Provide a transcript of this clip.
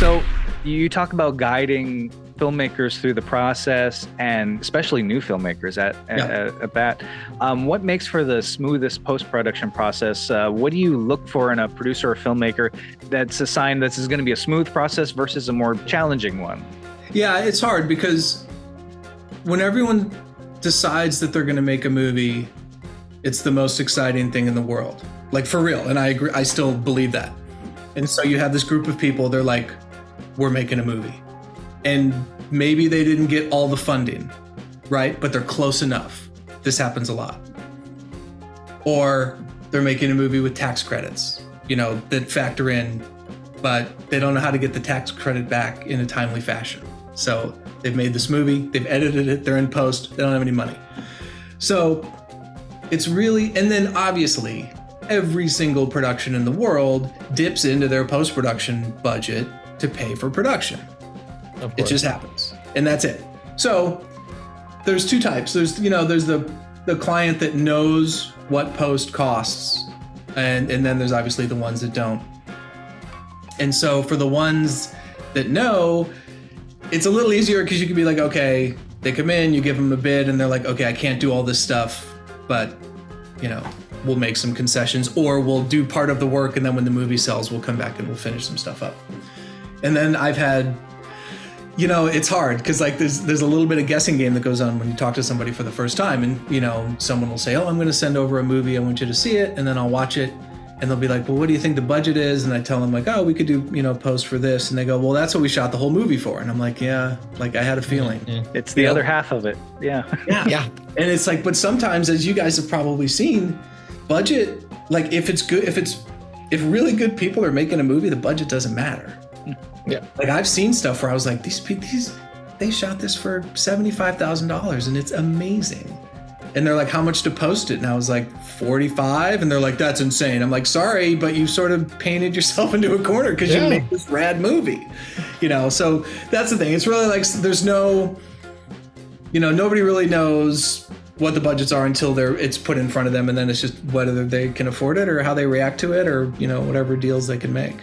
So you talk about guiding filmmakers through the process, and especially new filmmakers at that. What makes for the smoothest post-production process? What do you look for in a producer or filmmaker that's a sign this is going to be a smooth process versus a more challenging one? Yeah, it's hard because when everyone decides that they're going to make a movie, it's the most exciting thing in the world. Like, for real. And I agree. I still believe that. And so you have this group of people, they're like, we're making a movie. And maybe they didn't get all the funding, right? But they're close enough. This happens a lot. Or they're making a movie with tax credits, that factor in, but they don't know how to get the tax credit back in a timely fashion. So they've made this movie, they've edited it, they're in post, they don't have any money. So it's really, and then obviously every single production in the world dips into their post-production budget to pay for production. It just happens. And that's it. So there's two types. There's the client that knows what post costs, and then there's obviously the ones that don't. And so for the ones that know, it's a little easier because you can be like, okay, they come in, you give them a bid, and they're like, okay, I can't do all this stuff, but we'll make some concessions, or we'll do part of the work, and then when the movie sells, we'll come back and we'll finish some stuff up. And then I've had, it's hard because like there's a little bit of guessing game that goes on when you talk to somebody for the first time, and someone will say, oh, I'm going to send over a movie, I want you to see it, and then I'll watch it, and they'll be like, well, what do you think the budget is? And I tell them like, oh, we could do post for this, and they go, well, that's what we shot the whole movie for. And I'm like, yeah, like I had a feeling. Mm-hmm. It's the other half of it. Yeah. And it's like, but sometimes, as you guys have probably seen, budget, like if it's good, if really good people are making a movie, the budget doesn't matter. Yeah. Like I've seen stuff where I was like, they shot this for $75,000 and it's amazing. And they're like, how much to post it? And I was like, 45. And they're like, that's insane. I'm like, sorry, but you sort of painted yourself into a corner because you made this rad movie, So that's the thing. It's really like, there's no, nobody really knows what the budgets are until it's put in front of them. And then it's just whether they can afford it or how they react to it or, whatever deals they can make.